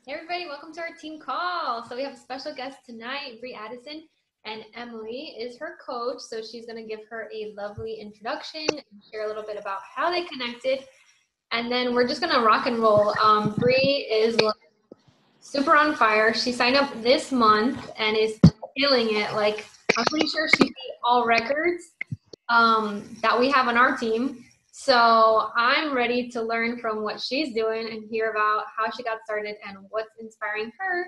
Hey everybody, welcome to our team call. So we have a special guest tonight, Bree Addison, and Emily is her coach. So she's going to give her a lovely introduction and share a little bit about how they connected. And then we're just going to rock and roll. Bree is super on fire. She signed up this month and is killing it. Like, I'm pretty sure she beat all records that we have on our team. So I'm ready to learn from what she's doing and hear about how she got started and what's inspiring her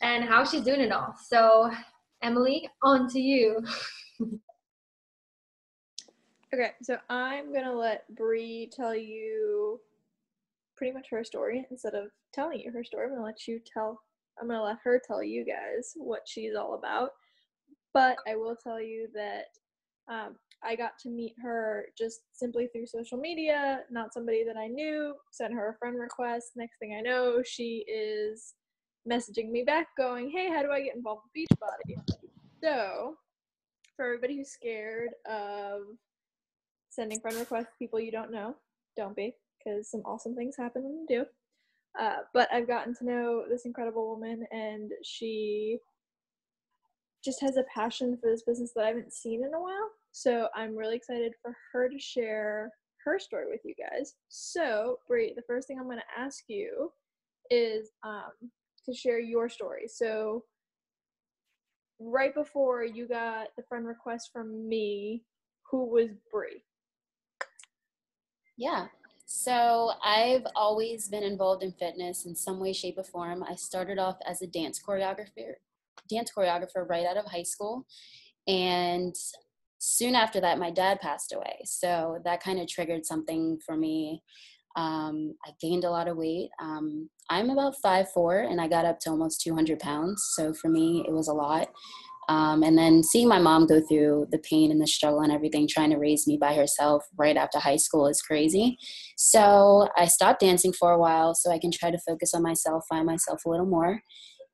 and how she's doing it all. So, Emily, on to you. Okay, so I'm gonna let Bree tell you pretty much her story instead of telling you her story. I'm gonna let her tell you guys what she's all about. But I will tell you that I got to meet her just simply through social media, not somebody that I knew. Sent her a friend request. Next thing I know, she is messaging me back going, "Hey, how do I get involved with Beachbody?" So, for everybody who's scared of sending friend requests to people you don't know, don't be, because some awesome things happen when you do. But I've gotten to know this incredible woman, and she just has a passion for this business that I haven't seen in a while. So I'm really excited for her to share her story with you guys. So, Bree, the first thing I'm going to ask you is to share your story. So, right before you got the friend request from me, who was Bree? Yeah. So I've always been involved in fitness in some way, shape, or form. I started off as a dance choreographer right out of high school. And soon after that, my dad passed away. So that kind of triggered something for me. I gained a lot of weight. I'm about 5'4", and I got up to almost 200 pounds. So for me, it was a lot. And then seeing my mom go through the pain and the struggle and everything, trying to raise me by herself right after high school is crazy. So I stopped dancing for a while so I can try to focus on myself, find myself a little more.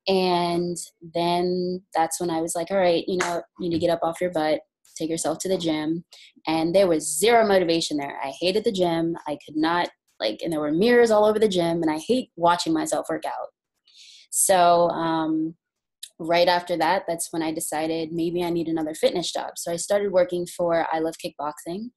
And then that's when I was like, all right, you need to get up off your butt, take yourself to the gym. And there was zero motivation there. I hated the gym. I could not, and there were mirrors all over the gym, and I hate watching myself work out. So, right after that, that's when I decided maybe I need another fitness job. So I started working for I Love Kickboxing,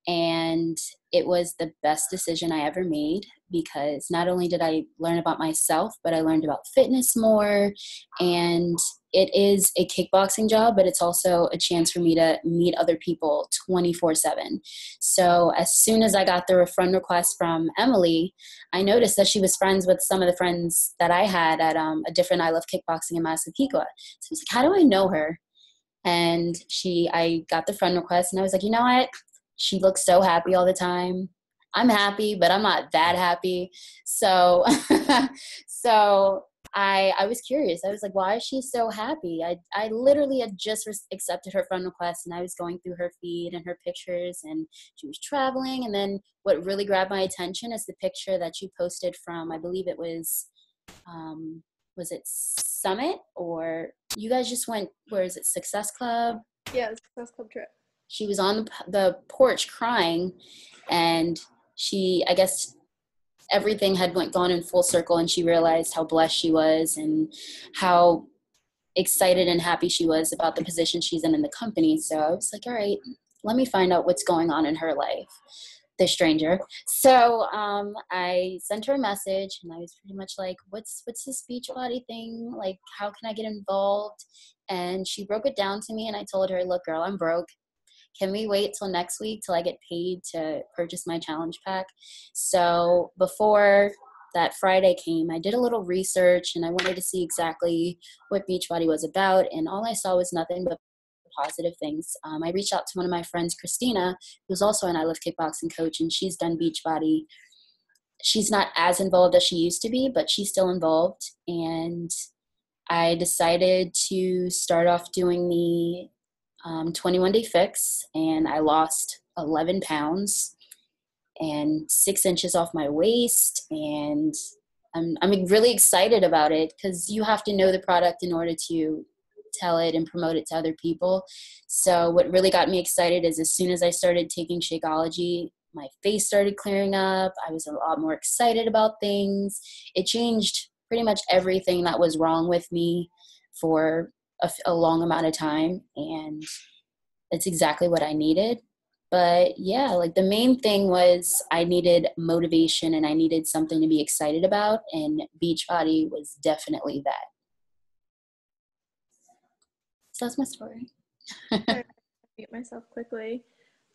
and it was the best decision I ever made because not only did I learn about myself, but I learned about fitness more. And it is a kickboxing job, but it's also a chance for me to meet other people 24/7. So as soon as I got the friend request from Emily, I noticed that she was friends with some of the friends that I had at a different I Love Kickboxing in Massapequa. So I was like, how do I know her? And I got the friend request, and I was like, you know what? She looks so happy all the time. I'm happy, but I'm not that happy. So, so I was curious. I was like, why is she so happy? I literally had just accepted her friend request, and I was going through her feed and her pictures, and she was traveling. And then what really grabbed my attention is the picture that you posted from, I believe it was it Summit, or you guys just went, where is it, Success Club? Yeah, the Success Club trip. She was on the porch crying, and I guess everything had gone in full circle, and she realized how blessed she was and how excited and happy she was about the position she's in the company. So I was like, all right, let me find out what's going on in her life, the stranger. So I sent her a message, and I was pretty much like, what's this Beachbody thing? Like, how can I get involved? And she broke it down to me, and I told her, look, girl, I'm broke. Can we wait till next week till I get paid to purchase my challenge pack? So before that Friday came, I did a little research, and I wanted to see exactly what Beachbody was about. And all I saw was nothing but positive things. I reached out to one of my friends, Christina, who's also an I Love Kickboxing coach, and she's done Beachbody. She's not as involved as she used to be, but she's still involved. And I decided to start off doing the 21-day fix, and I lost 11 pounds and 6 inches off my waist. And I'm really excited about it because you have to know the product in order to tell it and promote it to other people. So what really got me excited is as soon as I started taking Shakeology, my face started clearing up. I was a lot more excited about things. It changed pretty much everything that was wrong with me for a long amount of time. And it's exactly what I needed. But yeah, like the main thing was I needed motivation and I needed something to be excited about. And Beachbody was definitely that. So that's my story. I mute myself quickly.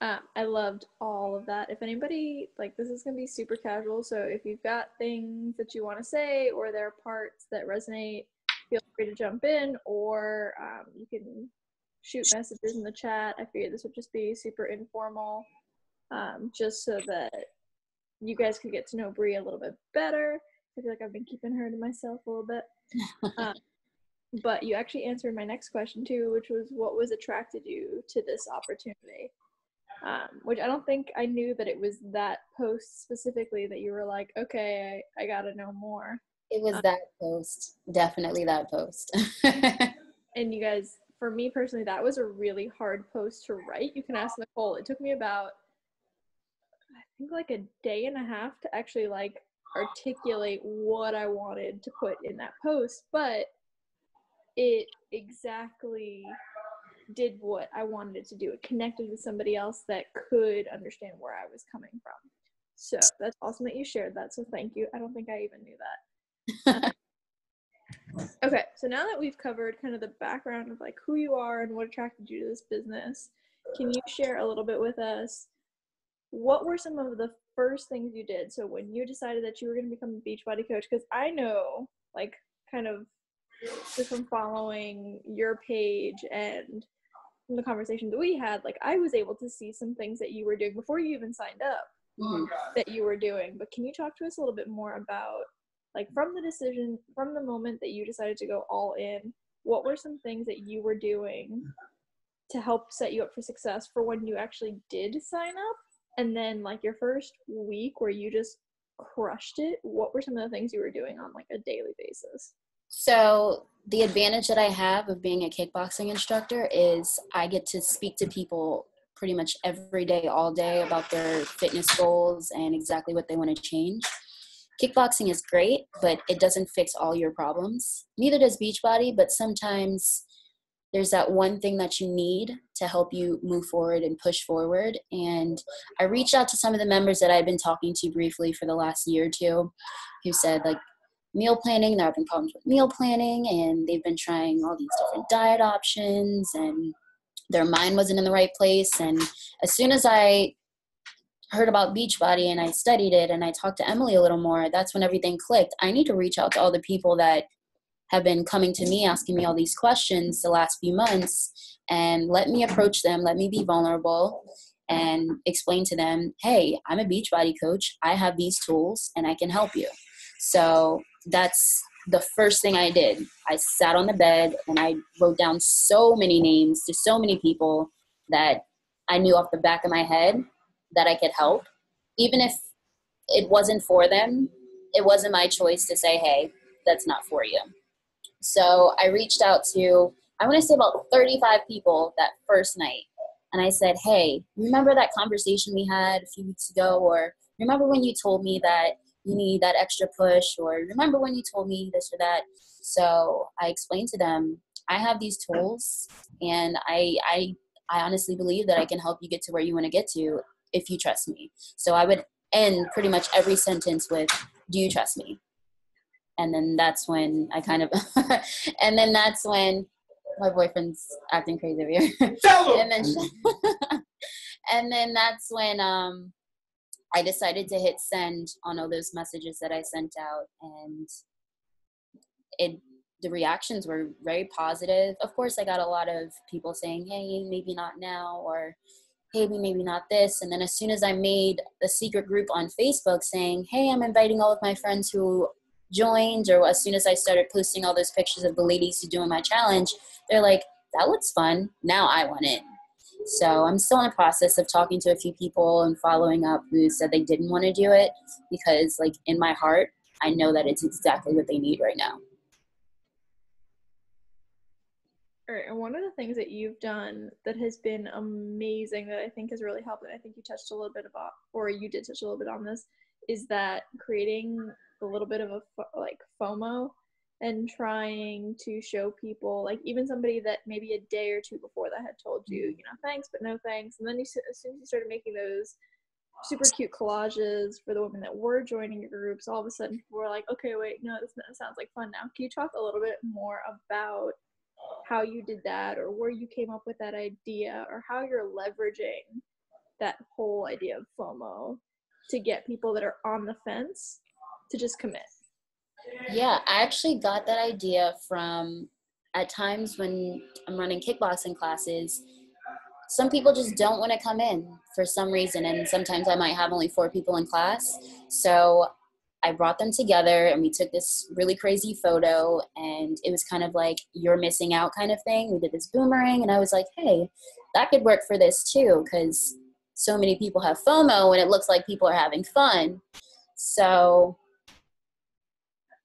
I loved all of that. If anybody, like, this is going to be super casual, so if you've got things that you want to say or there are parts that resonate, feel free to jump in, or you can shoot messages in the chat. I figured this would just be super informal, just so that you guys could get to know Bree a little bit better. I feel like I've been keeping her to myself a little bit. But you actually answered my next question too, which was what was attracted you to this opportunity? Which I don't think I knew that it was that post specifically that you were like, okay, I gotta know more. It was that post, definitely that post. And you guys, for me personally, that was a really hard post to write. You can ask Nicole. It took me about, I think, like a day and a half to actually like articulate what I wanted to put in that post, but it exactly did what I wanted it to do. It connected with somebody else that could understand where I was coming from. So that's awesome that you shared that. So thank you. I don't think I even knew that. Okay, so now that we've covered kind of the background of like who you are and what attracted you to this business, can you share a little bit with us? What were some of the first things you did? So when you decided that you were going to become a Beachbody coach, because I know, like, kind of just from following your page and from the conversation that we had, like, I was able to see some things that you were doing before you even signed up that you were doing. But can you talk to us a little bit more about, like, from the moment that you decided to go all in, what were some things that you were doing to help set you up for success for when you actually did sign up? And then, like, your first week where you just crushed it, what were some of the things you were doing on, like, a daily basis? So the advantage that I have of being a kickboxing instructor is I get to speak to people pretty much every day, all day, about their fitness goals and exactly what they want to change. Kickboxing is great, but it doesn't fix all your problems. Neither does Beachbody, but sometimes there's that one thing that you need to help you move forward and push forward. And I reached out to some of the members that I've been talking to briefly for the last year or two who said, like, meal planning, there have been problems with meal planning, and they've been trying all these different diet options, and their mind wasn't in the right place. And as soon as I heard about Beachbody and I studied it and I talked to Emily a little more, that's when everything clicked. I need to reach out to all the people that have been coming to me asking me all these questions the last few months, and let me approach them, let me be vulnerable and explain to them, hey, I'm a Beachbody coach, I have these tools and I can help you. So that's the first thing I did. I sat on the bed and I wrote down so many names to so many people that I knew off the back of my head that I could help. Even if it wasn't for them, it wasn't my choice to say, hey, that's not for you. So I reached out to, I want to say about 35 people that first night. And I said, hey, remember that conversation we had a few weeks ago? Or remember when you told me that you need that extra push? Or remember when you told me this or that? So I explained to them, I have these tools, and I honestly believe that I can help you get to where you want to get to if you trust me. So I would end pretty much every sentence with, do you trust me? And then that's when I kind of, and then that's when my boyfriend's acting crazy over here. And then that's when I decided to hit send on all those messages that I sent out, and the reactions were very positive. Of course, I got a lot of people saying, hey, maybe not now, or hey, maybe not this. And then as soon as I made a secret group on Facebook saying, hey, I'm inviting all of my friends who joined, or as soon as I started posting all those pictures of the ladies who doing my challenge, they're like, that looks fun. Now I want in. So I'm still in the process of talking to a few people and following up who said they didn't want to do it, because, like, in my heart, I know that it's exactly what they need right now. All right, and one of the things that you've done that has been amazing that I think has really helped, and I think you touched a little bit about, or you did touch a little bit on this, is that creating a little bit of a like FOMO and trying to show people, like even somebody that maybe a day or two before that had told you, you know, thanks, but no thanks. And then as soon as you started making those super cute collages for the women that were joining your groups, all of a sudden people were like, okay, wait, no, this sounds like fun now. Can you talk a little bit more about how you did that, or where you came up with that idea, or how you're leveraging that whole idea of FOMO to get people that are on the fence to just commit? Yeah, I actually got that idea from, at times when I'm running kickboxing classes, some people just don't want to come in for some reason. And sometimes I might have only 4 people in class. So I brought them together and we took this really crazy photo, and it was kind of like you're missing out kind of thing. We did this boomerang, and I was like, hey, that could work for this too, because so many people have FOMO and it looks like people are having fun. So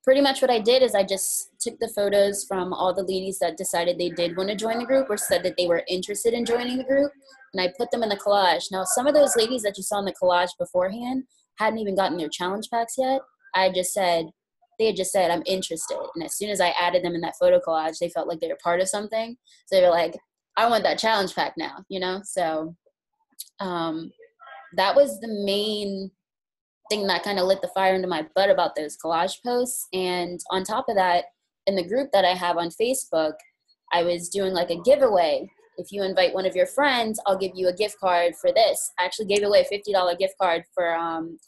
pretty much what I did is I just took the photos from all the ladies that decided they did want to join the group or said that they were interested in joining the group, and I put them in the collage. Now, some of those ladies that you saw in the collage beforehand hadn't even gotten their challenge packs yet. They had just said, I'm interested. And as soon as I added them in that photo collage, they felt like they were part of something. So they were like, I want that challenge pack now, you know? So that was the main thing that kind of lit the fire into my butt about those collage posts. And on top of that, in the group that I have on Facebook, I was doing like a giveaway. If you invite one of your friends, I'll give you a gift card for this. I actually gave away a $50 gift card for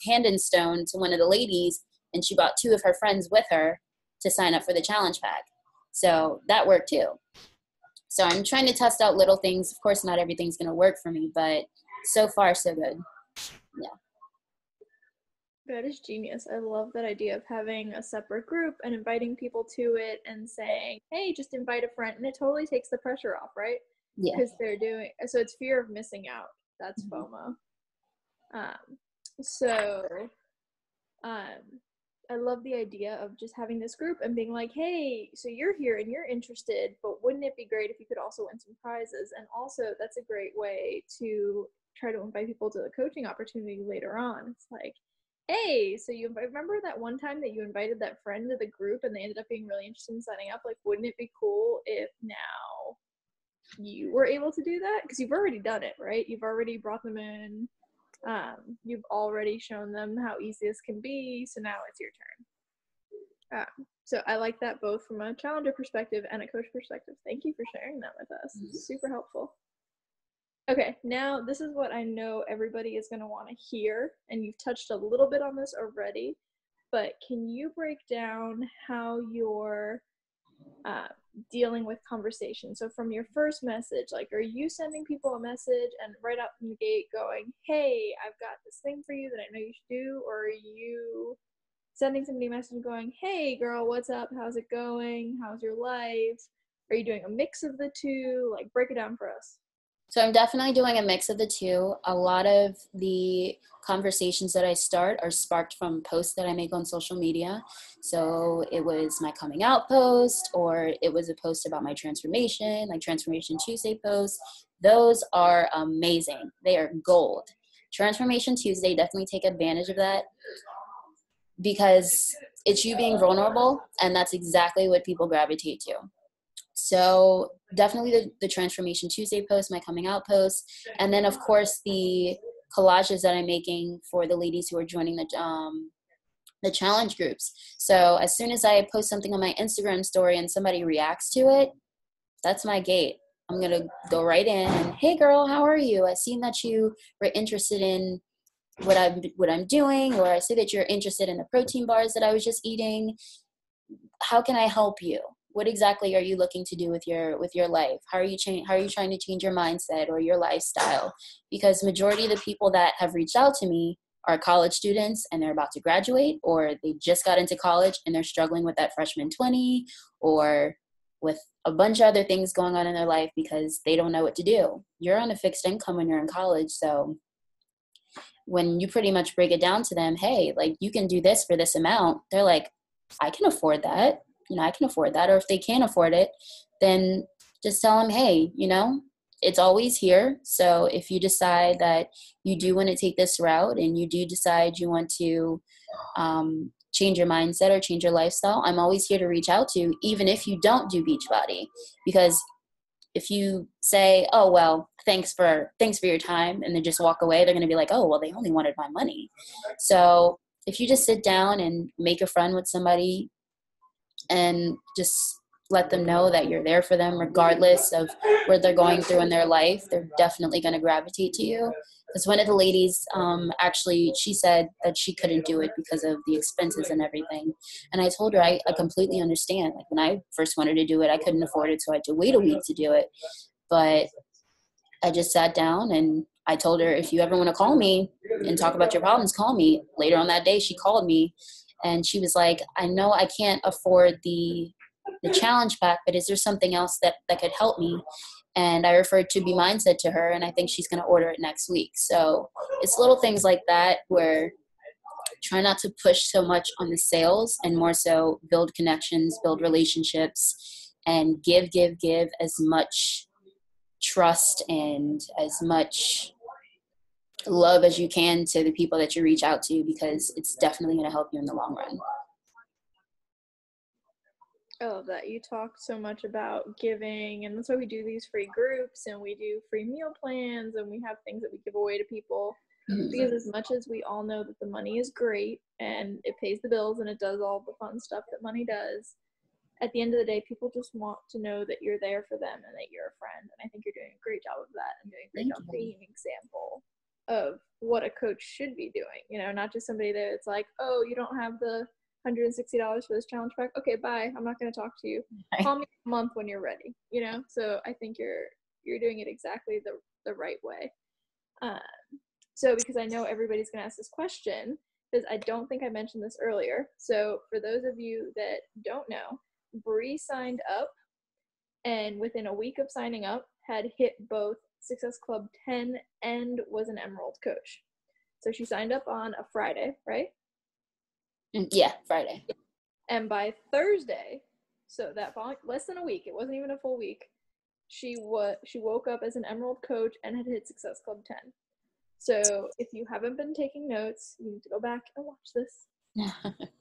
Hand and Stone to one of the ladies, and she brought 2 of her friends with her to sign up for the challenge pack. So that worked too. So I'm trying to test out little things. Of course, not everything's going to work for me, but so far, so good. Yeah. That is genius. I love that idea of having a separate group and inviting people to it and saying, hey, just invite a friend. And it totally takes the pressure off, right? Yeah. Because they're doing, so it's fear of missing out. That's FOMO. I love the idea of just having this group and being like, hey, so you're here and you're interested, but wouldn't it be great if you could also win some prizes? And also, that's a great way to try to invite people to the coaching opportunity later on. It's like, hey, so you remember that one time that you invited that friend to the group and they ended up being really interested in signing up? Like, wouldn't it be cool if now you were able to do that? Because you've already done it, right? You've already brought them in. You've already shown them how easy this can be. So now it's your turn. So I like that both from a challenger perspective and a coach perspective. Thank you for sharing that with us. It's super helpful. Okay, now this is what I know everybody is going to want to hear, and you've touched a little bit on this already, but can you break down how you're dealing with conversation? So from your first message, like, are you sending people a message and right out from the gate going, hey, I've got this thing for you that I know you should do, or are you sending somebody a message and going, hey, girl, what's up? How's it going? How's your life? Are you doing a mix of the two? Like, break it down for us. So I'm definitely doing a mix of the two. A lot of the conversations that I start are sparked from posts that I make on social media. So it was my coming out post, or it was a post about my transformation, like Transformation Tuesday posts. Those are amazing. They are gold. Transformation Tuesday, definitely take advantage of that, because it's you being vulnerable, and that's exactly what people gravitate to. So definitely the Transformation Tuesday post, my coming out post, and then of course the collages that I'm making for the ladies who are joining the challenge groups. So as soon as I post something on my Instagram story and somebody reacts to it, that's my gate. I'm going to go right in and, hey girl, how are you? I seen that you were interested in what I'm doing, or I see that you're interested in the protein bars that I was just eating. How can I help you? What exactly are you looking to do with your life? How are you trying to change your mindset or your lifestyle? Because majority of the people that have reached out to me are college students and they're about to graduate, or they just got into college and they're struggling with that freshman 20, or with a bunch of other things going on in their life because they don't know what to do. You're on a fixed income when you're in college, so when you pretty much break it down to them, hey, like, you can do this for this amount, they're like, I can afford that. I can afford that. Or if they can't afford it, then just tell them, hey, it's always here. So if you decide that you do want to take this route and you do decide you want to change your mindset or change your lifestyle, I'm always here to reach out to, even if you don't do Beachbody. Because if you say, oh, well, thanks for your time, and then just walk away, they're going to be like, oh, well, they only wanted my money. So if you just sit down and make a friend with somebody and just let them know that you're there for them, regardless of what they're going through in their life, they're definitely going to gravitate to you. Because one of the ladies, actually, she said that she couldn't do it because of the expenses and everything. And I told her, I completely understand. Like, when I first wanted to do it, I couldn't afford it, so I had to wait a week to do it. But I just sat down and I told her, if you ever want to call me and talk about your problems, call me. Later on that day, she called me, and she was like, I know I can't afford the challenge pack, but is there something else that could help me? And I referred to Be Mindset to her, and I think she's going to order it next week. So it's little things like that where try not to push so much on the sales and more so build connections, build relationships, and give as much trust and as much love as you can to the people that you reach out to, because it's definitely going to help you in the long run. I love that. You talked so much about giving, and that's why we do these free groups, and we do free meal plans, and we have things that we give away to people. Mm-hmm. Because as much as we all know that the money is great and it pays the bills and it does all the fun stuff that money does, at the end of the day, people just want to know that you're there for them and that you're a friend. And I think you're doing a great job of that, and doing a great job being an example of what a coach should be doing. You know, not just somebody that's like, oh, you don't have the $160 for this challenge pack. Okay, bye. I'm not going to talk to you. Call me a month when you're ready. You know, so I think you're doing it exactly the right way. So because I know everybody's going to ask this question, because I don't think I mentioned this earlier. So for those of you that don't know, Bree signed up, and within a week of signing up, had hit both Success Club 10 and was an Emerald coach. So she signed up on a Friday, right? Yeah, Friday. And by Thursday, so that following, less than a week, it wasn't even a full week, she woke up as an Emerald coach and had hit Success Club 10. So if you haven't been taking notes, you need to go back and watch this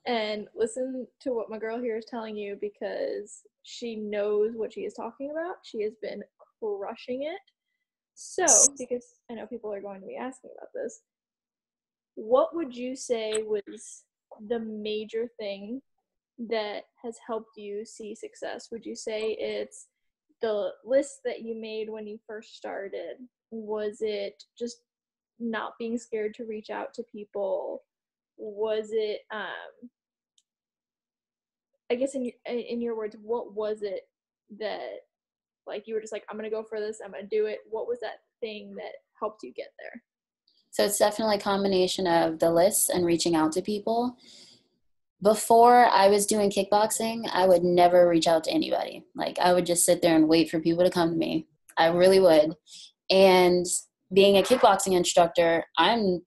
and listen to what my girl here is telling you, because she knows what she is talking about. She has been crushing it. So, because I know people are going to be asking about this, what would you say was the major thing that has helped you see success? Would you say it's the list that you made when you first started? Was it just not being scared to reach out to people? Was it, I guess in your words, what was it that, like, you were just like, I'm going to go for this, I'm going to do it? What was that thing that helped you get there? So it's definitely a combination of the lists and reaching out to people. Before I was doing kickboxing, I would never reach out to anybody. Like, I would just sit there and wait for people to come to me. I really would. And being a kickboxing instructor, I'm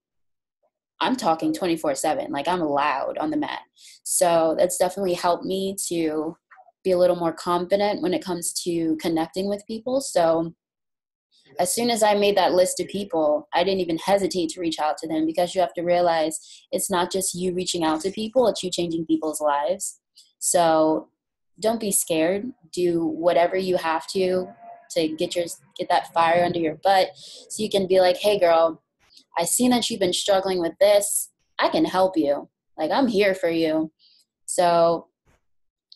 talking 24/7. Like, I'm loud on the mat. So that's definitely helped me to be a little more confident when it comes to connecting with people. So as soon as I made that list of people, I didn't even hesitate to reach out to them, because you have to realize it's not just you reaching out to people, it's you changing people's lives. So don't be scared. Do whatever you have to get that fire under your butt, so you can be like, hey girl, I seen that you've been struggling with this. I can help you. Like, I'm here for you. So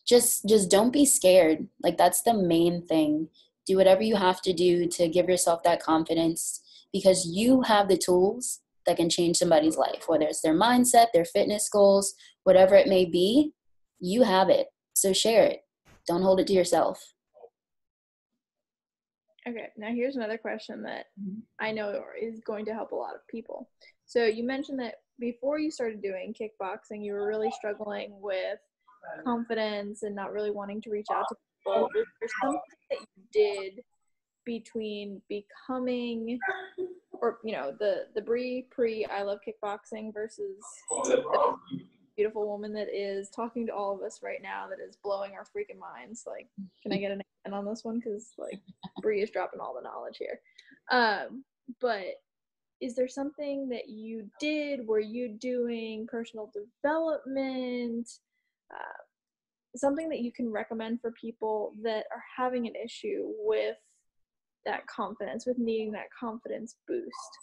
just don't be scared. Like, that's the main thing. Do whatever you have to do to give yourself that confidence, because you have the tools that can change somebody's life, whether it's their mindset, their fitness goals, whatever it may be, you have it. So share it. Don't hold it to yourself. Okay, now here's another question that I know is going to help a lot of people. So you mentioned that before you started doing kickboxing, you were really struggling with confidence and not really wanting to reach out to people. Was there something that you did between becoming, or, you know, the Bree pre I Love Kickboxing versus the beautiful woman that is talking to all of us right now, that is blowing our freaking minds? Like, can I get an amen on this one? Because, like, Bree is dropping all the knowledge here. But is there something that you did? Were you doing personal development? Something that you can recommend for people that are having an issue with that confidence, with needing that confidence boost?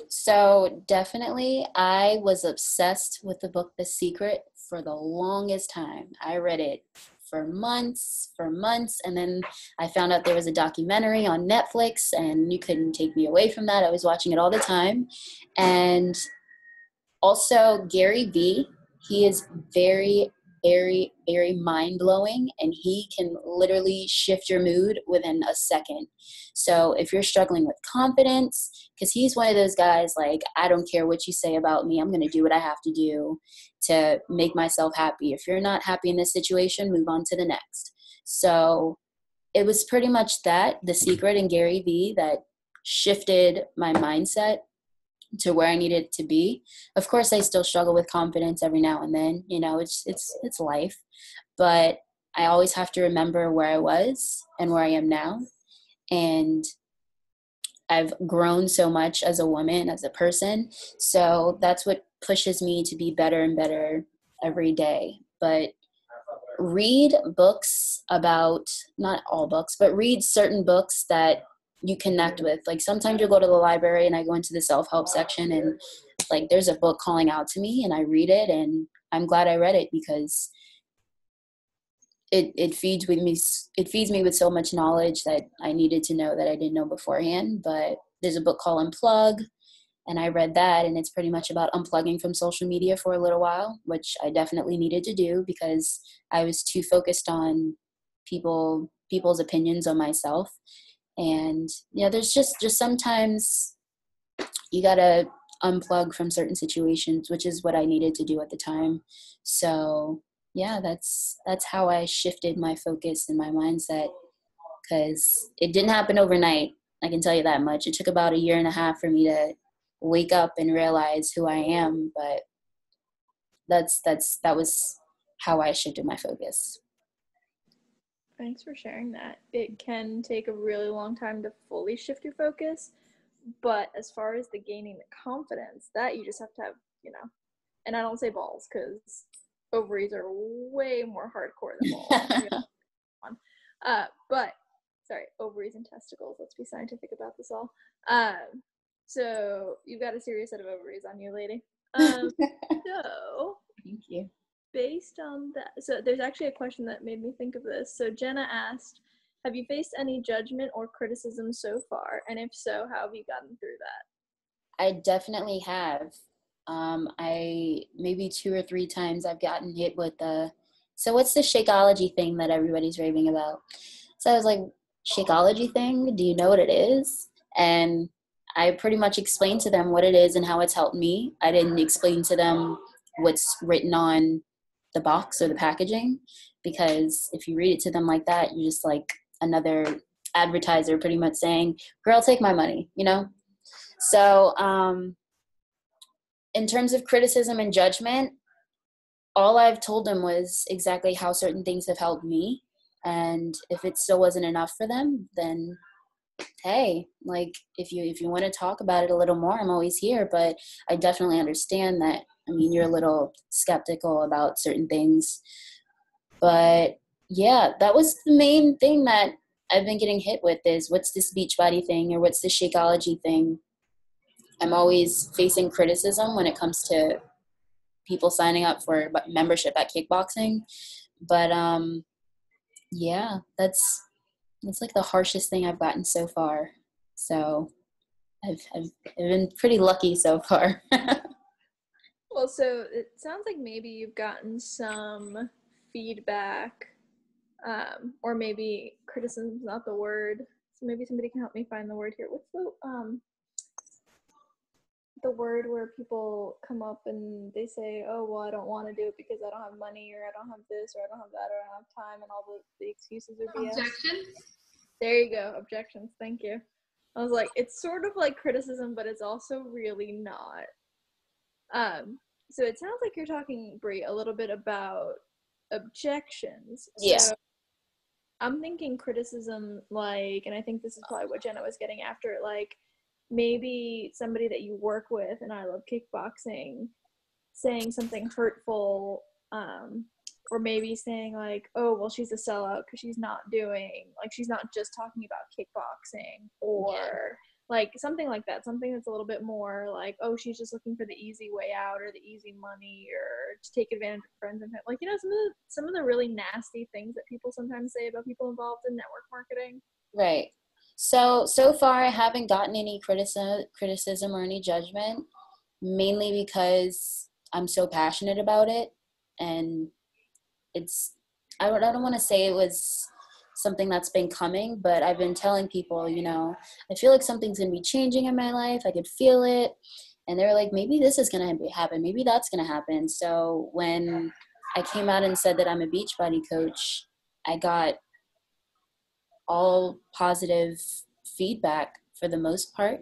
So definitely, I was obsessed with the book The Secret for the longest time. I read it for months, and then I found out there was a documentary on Netflix, and you couldn't take me away from that. I was watching it all the time. And also Gary Vee, he is very, very, very mind-blowing, and he can literally shift your mood within a second. So if you're struggling with confidence, because he's one of those guys, like, I don't care what you say about me, I'm going to do what I have to do to make myself happy. If you're not happy in this situation, move on to the next. So it was pretty much that, The Secret and Gary Vee, that shifted my mindset to where I needed to be. Of course, I still struggle with confidence every now and then. You know, it's life. But I always have to remember where I was and where I am now. And I've grown so much as a woman, as a person. So that's what pushes me to be better and better every day. But read books about, not all books, but read certain books that you connect with. Like sometimes you'll go to the library and I go into the self-help section and like there's a book calling out to me and I read it, and I'm glad I read it because it feeds me with so much knowledge that I needed to know that I didn't know beforehand. But there's a book called Unplug, and I read that, and it's pretty much about unplugging from social media for a little while, which I definitely needed to do because I was too focused on people's opinions on myself. And you know, there's just sometimes you gotta unplug from certain situations, which is what I needed to do at the time. So yeah, that's how I shifted my focus and my mindset, because it didn't happen overnight. I can tell you that much. It took about 1.5 years for me to wake up and realize who I am, but that was how I shifted my focus. Thanks for sharing that. It can take a really long time to fully shift your focus, but as far as the gaining the confidence, that you just have to have, you know, and I don't say balls because ovaries are way more hardcore than balls. But sorry, ovaries and testicles. Let's be scientific about this all. So you've got a serious set of ovaries on you, lady. So Thank you. based on that, so there's actually a question that made me think of this. So Jenna asked, have you faced any judgment or criticism so far? And if so, how have you gotten through that? I definitely have. I maybe 2 or 3 times I've gotten hit with so what's the Shakeology thing that everybody's raving about? So I was like, Shakeology thing? Do you know what it is? And I pretty much explained to them what it is and how it's helped me. I didn't explain to them what's written on the box or the packaging, because if you read it to them like that, you're just like another advertiser pretty much saying, girl, take my money, you know? So in terms of criticism and judgment, all I've told them was exactly how certain things have helped me. And if it still wasn't enough for them, then hey, like if you want to talk about it a little more, I'm always here. But I definitely understand that. I mean, you're a little skeptical about certain things. But yeah, that was the main thing that I've been getting hit with is what's this Beachbody thing or what's the Shakeology thing. I'm always facing criticism when it comes to people signing up for membership at kickboxing. But yeah, that's like the harshest thing I've gotten so far. So I've been pretty lucky so far. Well, so it sounds like maybe you've gotten some feedback, or maybe criticism is not the word. So maybe somebody can help me find the word here. What's the word where people come up and they say, oh, well, I don't want to do it because I don't have money, or I don't have this, or I don't have that, or I don't have time, and all the excuses are BS. Objections? There you go. Objections. Thank you. I was like, it's sort of like criticism, but it's also really not. So it sounds like you're talking, Bree, a little bit about objections. Yeah. So I'm thinking criticism, like, and I think this is probably what Jenna was getting after, like, maybe somebody that you work with, and I love kickboxing, saying something hurtful, or maybe saying like, oh, well, she's a sellout because she's not just talking about kickboxing, or like something like that, something that's a little bit more like, oh, she's just looking for the easy way out or the easy money or to take advantage of friends and like, some of the really nasty things that people sometimes say about people involved in network marketing. Right. So far I haven't gotten any criticism or any judgment, mainly because I'm so passionate about it, and I don't want to say it was something that's been coming, but I've been telling people, I feel like something's going to be changing in my life. I could feel it. And they're like, maybe this is going to happen. Maybe that's going to happen. So when I came out and said that I'm a Beachbody coach, I got all positive feedback for the most part.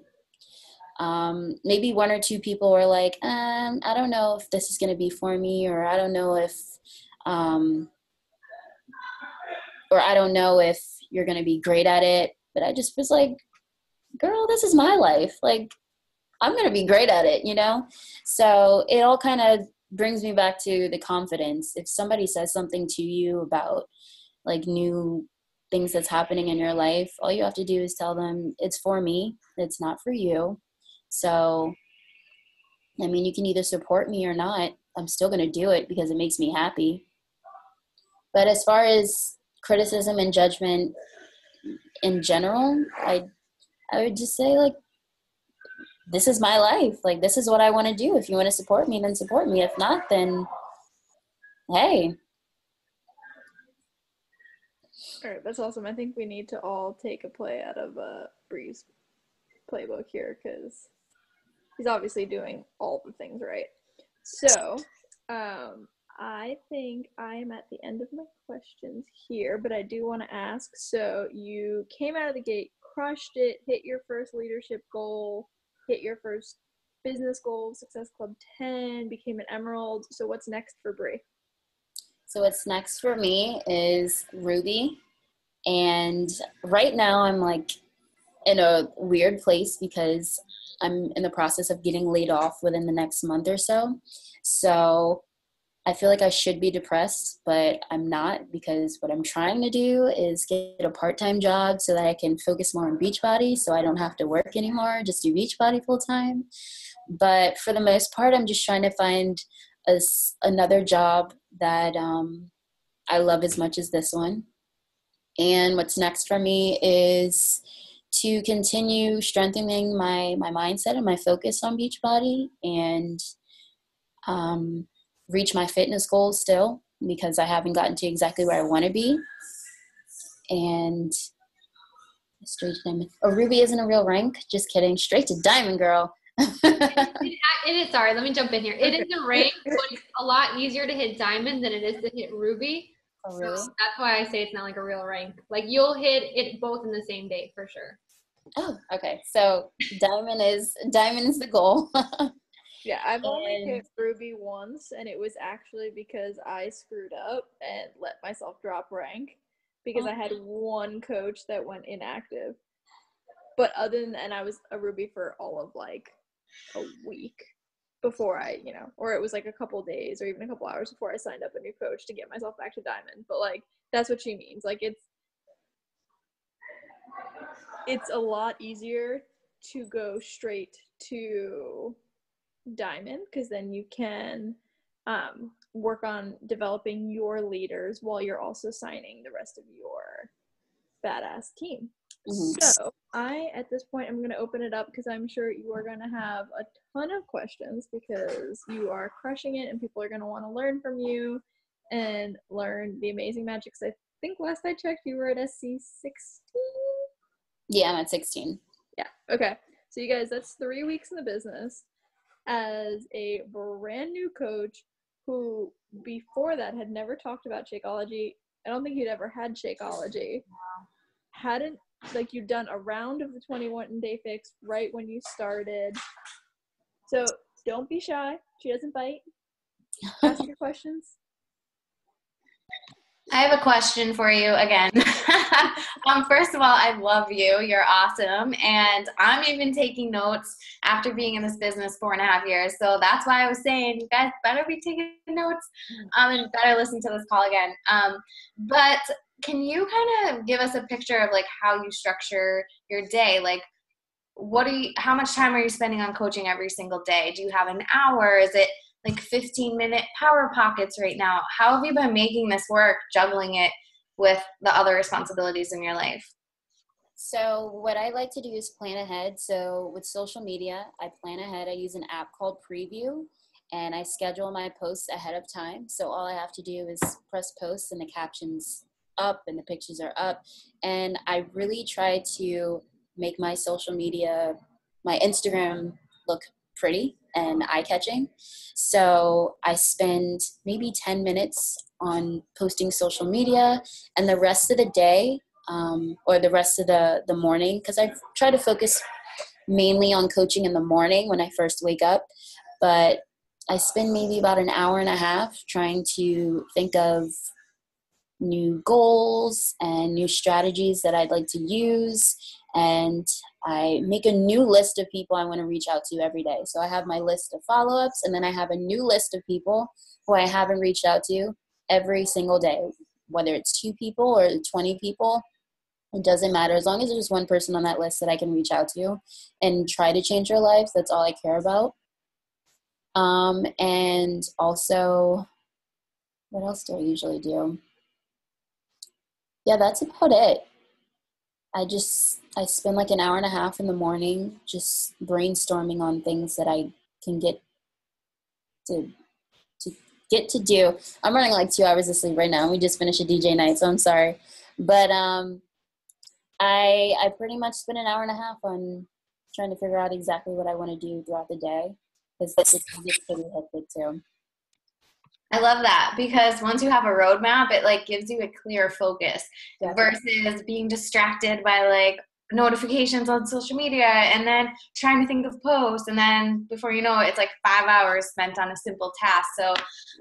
Maybe one or two people were like, I don't know if this is going to be for me, or I don't know if you're going to be great at it. But I just was like, girl, this is my life. Like, I'm going to be great at it, So it all kind of brings me back to the confidence. If somebody says something to you about like new things that's happening in your life, all you have to do is tell them it's for me. It's not for you. So, I mean, you can either support me or not. I'm still going to do it because it makes me happy. But as far as criticism and judgment in general, I would just say, like, this is my life. Like, this is what I want to do. If you want to support me, then support me. If not, then hey. All right, that's awesome. I think we need to all take a play out of Bree's playbook here, because he's obviously doing all the things right. So, I think I am at the end of my questions here, but I do want to ask, so you came out of the gate, crushed it, hit your first leadership goal, hit your first business goal, Success Club 10, became an Emerald. So what's next for Bree? So what's next for me is Ruby. And right now I'm like in a weird place because I'm in the process of getting laid off within the next month or so. So I feel like I should be depressed, but I'm not, because what I'm trying to do is get a part-time job so that I can focus more on Beachbody, so I don't have to work anymore, just do Beachbody full-time. But for the most part, I'm just trying to find another job that I love as much as this one. And what's next for me is to continue strengthening my mindset and my focus on Beachbody, and reach my fitness goals still, because I haven't gotten to exactly where I want to be. And straight to diamond. Oh, Ruby isn't a real rank. Just kidding. Straight to diamond, girl. It is. Sorry, let me jump in here. It is a rank, but it's a lot easier to hit diamond than it is to hit ruby. Oh, really? So that's why I say it's not like a real rank. Like, you'll hit it both in the same day for sure. Oh, okay. So diamond is the goal. Yeah, I've only hit Ruby once, and it was actually because I screwed up and let myself drop rank, because I had one coach that went inactive. But and I was a Ruby for all of like a week before I, or it was like a couple days or even a couple hours before I signed up a new coach to get myself back to diamond. But like, that's what she means. Like, it's a lot easier to go straight to diamond, because then you can work on developing your leaders while you're also signing the rest of your badass team. Mm-hmm. So at this point, I'm going to open it up, because I'm sure you are going to have a ton of questions, because you are crushing it and people are going to want to learn from you and learn the amazing magic. I think last I checked, you were at SC 16? Yeah, I'm at 16. Yeah. Okay. So you guys, that's 3 weeks in the business as a brand new coach who before that had never talked about Shakeology. I don't think he'd ever had Shakeology. Hadn't, like, you'd done a round of the 21-day fix right when you started. So don't be shy. She doesn't bite. Ask your questions. I have a question for you again. First of all, I love you. You're awesome. And I'm even taking notes after being in this business 4.5 years. So that's why I was saying you guys better be taking notes and better listen to this call again. But can you kind of give us a picture of like how you structure your day? Like, how much time are you spending on coaching every single day? Do you have an hour? Is it like 15-minute power pockets right now? How have you been making this work, juggling it with the other responsibilities in your life? So what I like to do is plan ahead. So with social media, I plan ahead. I use an app called Preview, and I schedule my posts ahead of time. So all I have to do is press post and the captions up and the pictures are up. And I really try to make my social media, my Instagram, look pretty and eye-catching. So I spend maybe 10 minutes on posting social media, and the rest of the day or the rest of the morning, because I try to focus mainly on coaching in the morning when I first wake up, but I spend maybe about an hour and a half trying to think of new goals and new strategies that I'd like to use. And I make a new list of people I want to reach out to every day. So I have my list of follow-ups, and then I have a new list of people who I haven't reached out to every single day, whether it's 2 people or 20 people. It doesn't matter. As long as there's one person on that list that I can reach out to and try to change their lives, that's all I care about. And also, what else do I usually do? Yeah, that's about it. I spend like an hour and a half in the morning just brainstorming on things that I can get to do. I'm running like 2 hours of sleep right now. We just finished a DJ night, so I'm sorry. But I pretty much spend an hour and a half on trying to figure out exactly what I want to do throughout the day, because it gets pretty hectic too. I love that, because once you have a roadmap, it like gives you a clear focus versus being distracted by like notifications on social media and then trying to think of posts, and then before you know it, it's like 5 hours spent on a simple task. So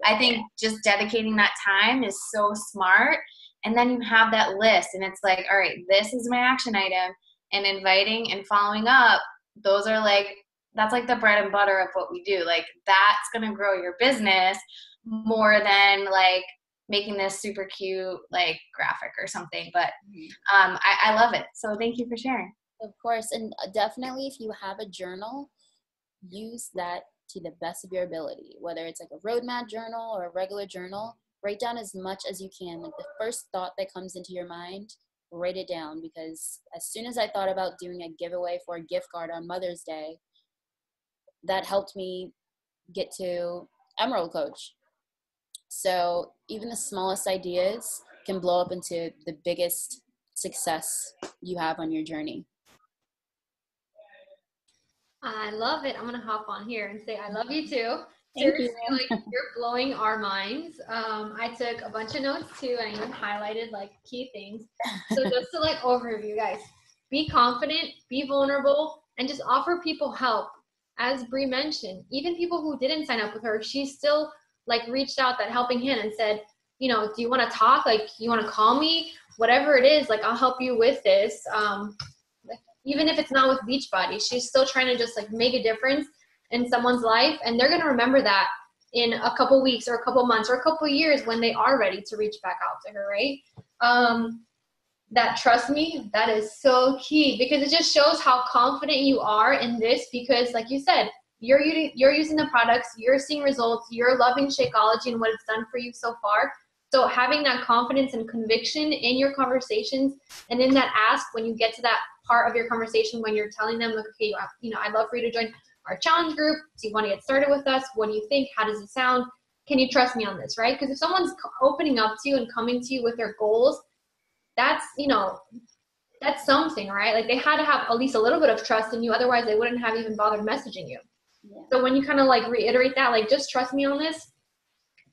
I think just dedicating that time is so smart. And then you have that list, and it's like, all right, this is my action item, and inviting and following up, those are like, that's like the bread and butter of what we do. Like, that's going to grow your business more than like making this super cute like graphic or something. But I love it. So thank you for sharing. Of course. And definitely, if you have a journal, use that to the best of your ability, whether it's like a roadmap journal or a regular journal. Write down as much as you can. Like the first thought that comes into your mind, write it down, because as soon as I thought about doing a giveaway for a gift card on Mother's Day, that helped me get to Emerald Coach. So even the smallest ideas can blow up into the biggest success you have on your journey. I love it. I'm going to hop on here and say I love you too. Thank Seriously, you. like, you're blowing our minds. I took a bunch of notes too, and I even highlighted like key things. So just to like overview, guys, be confident, be vulnerable, and just offer people help. As Bree mentioned, even people who didn't sign up with her, she still like reached out that helping hand and said, you know, do you want to talk? Like, you want to call me? Whatever it is, like, I'll help you with this. Like, even if it's not with Beachbody, she's still trying to just like make a difference in someone's life, and they're going to remember that in a couple weeks or a couple months or a couple years when they are ready to reach back out to her, right? That trust me, that is so key, because it just shows how confident you are in this, because like you said, you're using the products, you're seeing results, you're loving Shakeology and what it's done for you so far. So having that confidence and conviction in your conversations and in that ask when you get to that part of your conversation when you're telling them, like, okay, you know, I'd love for you to join our challenge group. Do you want to get started with us? What do you think? How does it sound? Can you trust me on this, right? Because if someone's opening up to you and coming to you with their goals, that's, you know, that's something, right? Like, they had to have at least a little bit of trust in you. Otherwise, they wouldn't have even bothered messaging you. Yeah. So when you kind of like reiterate that, like, just trust me on this.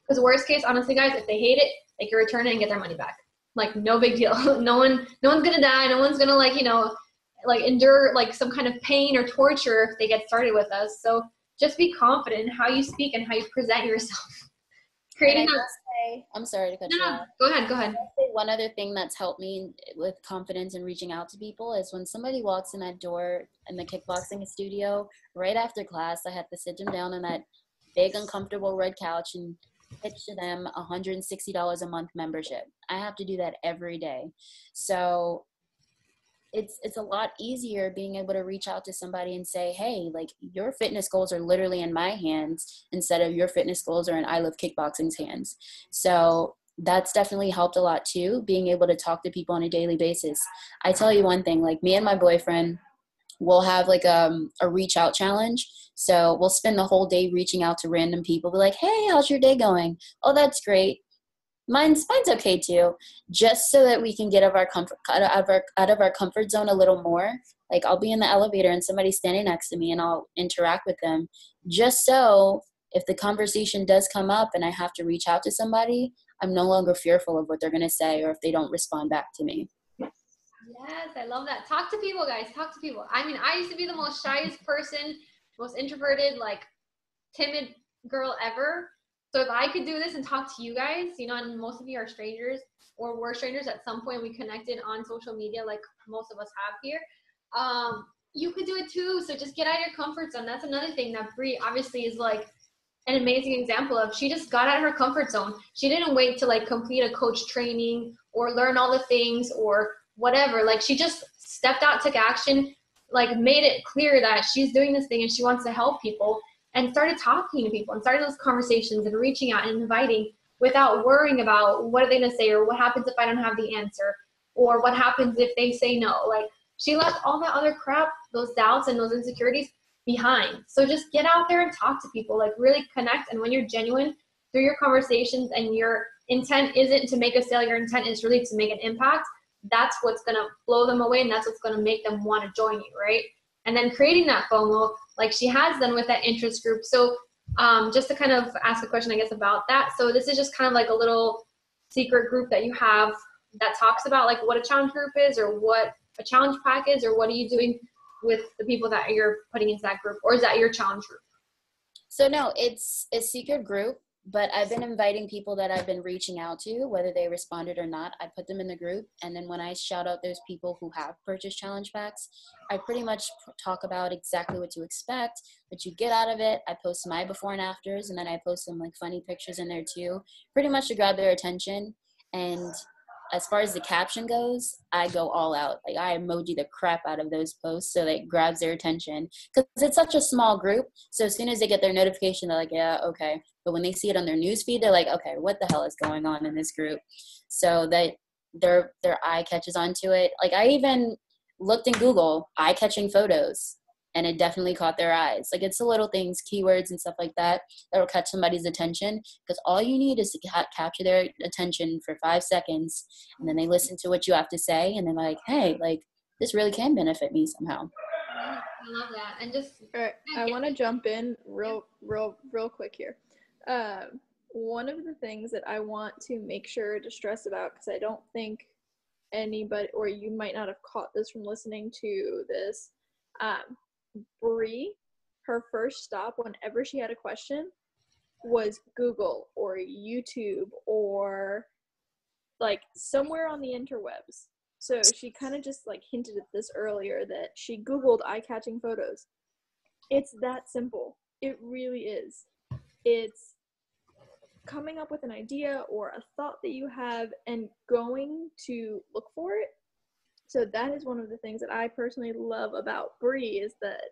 Because worst case, honestly, guys, if they hate it, they can return it and get their money back. Like, no big deal. No one's going to die. No one's going to, like, you know, like endure like some kind of pain or torture if they get started with us. So just be confident in how you speak and how you present yourself. Creating I'm sorry to cut No, you no, off. go ahead, go ahead. I'll say one other thing that's helped me with confidence and reaching out to people is when somebody walks in that door in the kickboxing studio, right after class, I have to sit them down on that big, uncomfortable red couch and pitch to them $160 a month membership. I have to do that every day. So it's a lot easier being able to reach out to somebody and say, hey, like, your fitness goals are literally in my hands instead of your fitness goals are in I Love Kickboxing's hands. So that's definitely helped a lot too, being able to talk to people on a daily basis. I tell you one thing, like, me and my boyfriend will have like a reach out challenge. So we'll spend the whole day reaching out to random people, be like, hey, how's your day going? Oh, that's great. Mine's okay too, just so that we can get out of our comfort zone a little more. Like, I'll be in the elevator and somebody's standing next to me and I'll interact with them, just so if the conversation does come up and I have to reach out to somebody, I'm no longer fearful of what they're going to say or if they don't respond back to me. Yes, I love that. Talk to people, guys. Talk to people. I mean, I used to be the most shyest person, most introverted, like timid girl ever. So if I could do this and talk to you guys, you know, and most of you are strangers or were strangers at some point, we connected on social media like most of us have here. You could do it too. So just get out of your comfort zone. That's another thing that Bree obviously is like an amazing example of. She just got out of her comfort zone. She didn't wait to like complete a coach training or learn all the things or whatever. Like, she just stepped out, took action, like made it clear that she's doing this thing and she wants to help people, and started talking to people and started those conversations and reaching out and inviting without worrying about what are they going to say or what happens if I don't have the answer or what happens if they say no. Like, she left all that other crap, those doubts and those insecurities behind. So just get out there and talk to people, like really connect. And when you're genuine through your conversations and your intent isn't to make a sale, your intent is really to make an impact, that's what's going to blow them away and that's what's going to make them want to join you, right? And then creating that FOMO like she has done with that interest group. So just to kind of ask a question, I guess, about that. So this is just kind of like a little secret group that you have that talks about like what a challenge group is or what a challenge pack is, or what are you doing with the people that you're putting into that group, or is that your challenge group? So no, it's a secret group, but I've been inviting people that I've been reaching out to, whether they responded or not. I put them in the group, and then when I shout out those people who have purchased challenge packs, I pretty much talk about exactly what to expect, what you get out of it. I post my before and afters, and then I post some like funny pictures in there too, pretty much to grab their attention. And as far as the caption goes, I go all out. Like, I emoji the crap out of those posts so that it grabs their attention, because it's such a small group. So as soon as they get their notification, they're like, yeah, okay. But when they see it on their newsfeed, they're like, okay, what the hell is going on in this group? So that their eye catches onto it. Like, I even looked in Google, eye-catching photos, and it definitely caught their eyes. Like, it's the little things, keywords and stuff like that will catch somebody's attention, because all you need is to capture their attention for 5 seconds, and then they listen to what you have to say, and they're like, hey, like, this really can benefit me somehow. I love that. And just all right, I want to jump in real quick here. One of the things that I want to make sure to stress about, because I don't think anybody, or you might not have caught this from listening to this, Bree, her first stop whenever she had a question was Google or YouTube or like somewhere on the interwebs. So she kind of just like hinted at this earlier, that she Googled eye-catching photos. It's that simple. It really is. It's coming up with an idea or a thought that you have and going to look for it. So that is one of the things that I personally love about Bree, is that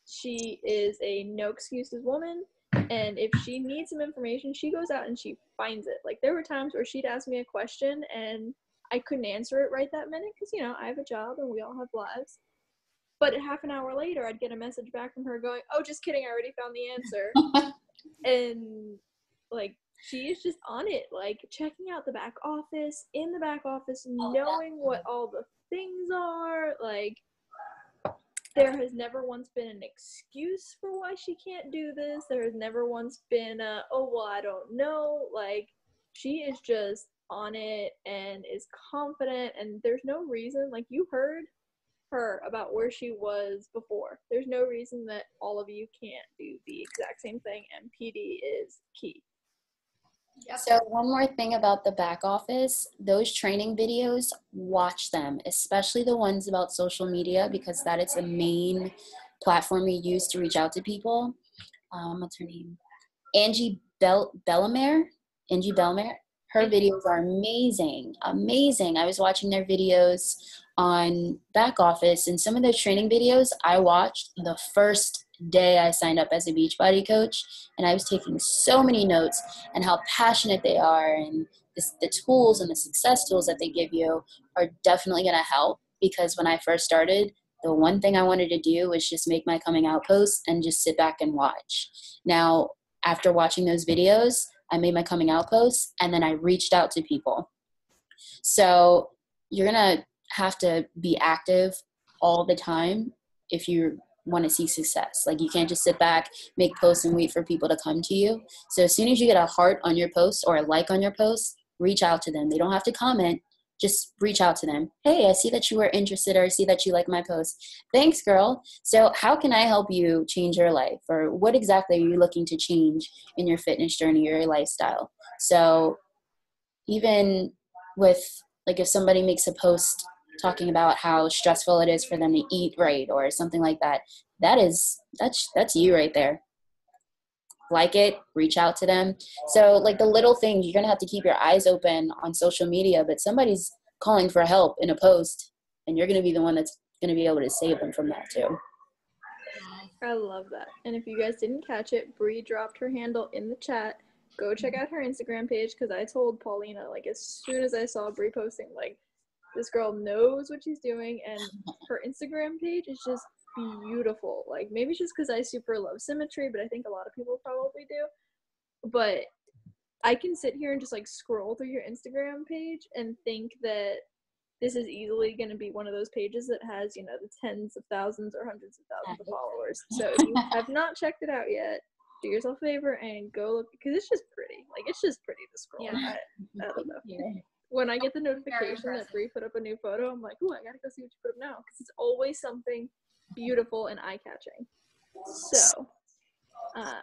she is a no excuses woman, and if she needs some information, she goes out and she finds it. Like, there were times where she'd ask me a question and I couldn't answer it right that minute because, you know, I have a job and we all have lives. But half an hour later, I'd get a message back from her going, oh, just kidding, I already found the answer. And like, she is just on it, like checking out the back office, in the back office, knowing what all the things are. Like, there has never once been an excuse for why she can't do this. There has never once been a, oh, well, I don't know. Like, she is just on it and is confident, and there's no reason, like, you heard her about where she was before. There's no reason that all of you can't do the exact same thing, and PD is key. Yep. So one more thing about the back office, those training videos, watch them, especially the ones about social media, because that is the main platform we use to reach out to people. What's her name? Bellamere. Angie Bellamere. Her videos are amazing, amazing. I was watching their videos on back office, and some of those training videos I watched the first day I signed up as a Beachbody coach, and I was taking so many notes and how passionate they are, and the tools and the success tools that they give you are definitely going to help, because when I first started, the one thing I wanted to do was just make my coming out post and just sit back and watch. Now, after watching those videos, I made my coming out posts, and then I reached out to people. So you're going to have to be active all the time if you want to see success. Like, you can't just sit back, make posts, and wait for people to come to you. So as soon as you get a heart on your post or a like on your post, reach out to them. They don't have to comment. Just reach out to them. Hey, I see that you were interested, or I see that you like my post. Thanks, girl. So how can I help you change your life? Or what exactly are you looking to change in your fitness journey or your lifestyle? So even with, like, if somebody makes a post talking about how stressful it is for them to eat right or something like that, that's you right there. Like it, reach out to them. So like the little things, you're going to have to keep your eyes open on social media, but somebody's calling for help in a post, and you're going to be the one that's going to be able to save them from that too. I love that. And if you guys didn't catch it, Bree dropped her handle in the chat. Go check out her Instagram page, because I told Paulina, like, as soon as I saw Bree posting, like, this girl knows what she's doing, and her Instagram page is just beautiful. Like, maybe it's just because I super love symmetry, but I think a lot of people probably do. But I can sit here and just, like, scroll through your Instagram page and think that this is easily going to be one of those pages that has, you know, the tens of thousands or hundreds of thousands of followers. So if you have not checked it out yet, do yourself a favor and go look, because it's just pretty. Like, it's just pretty to scroll. Yeah. I don't know. When I get the notification that Bree put up a new photo, I'm like, ooh, I gotta go see what you put up now, because it's always something beautiful and eye-catching. So, I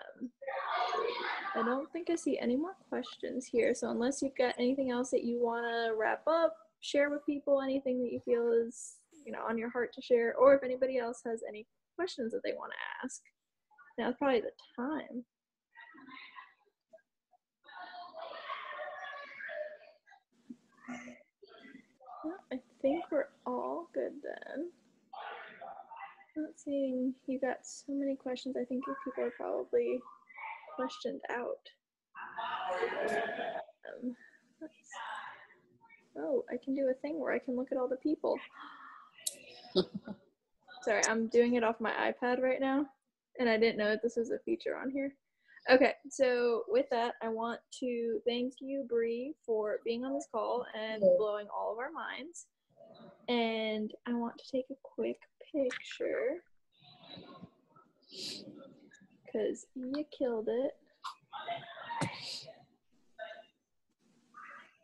don't think I see any more questions here. So unless you've got anything else that you want to wrap up, share with people, anything that you feel is, you know, on your heart to share, or if anybody else has any questions that they want to ask, now's probably the time. Well, I think we're all good then. Not seeing, you got so many questions. I think people are probably questioned out. Oh, I can do a thing where I can look at all the people. Sorry, I'm doing it off my iPad right now, and I didn't know that this was a feature on here. Okay, so with that, I want to thank you, Bree, for being on this call and blowing all of our minds. And I want to take a quick picture, because you killed it.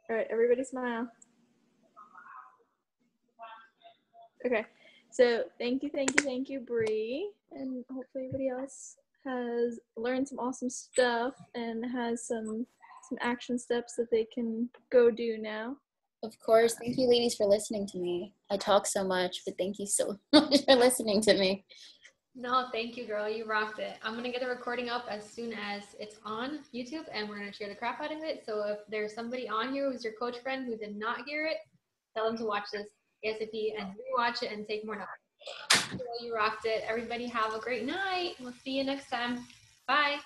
All right, everybody smile. Okay, so thank you, Bree, and hopefully everybody else has learned some awesome stuff and has some action steps that they can go do now. Of course. Thank you, ladies, for listening to me. I talk so much, but thank you so much for listening to me. No, thank you, girl. You rocked it. I'm going to get the recording up as soon as it's on YouTube, and we're going to share the crap out of it. So if there's somebody on here who's your coach friend who did not hear it, tell them to watch this ASAP and rewatch it and take more notes. Girl, you rocked it. Everybody have a great night. We'll see you next time. Bye.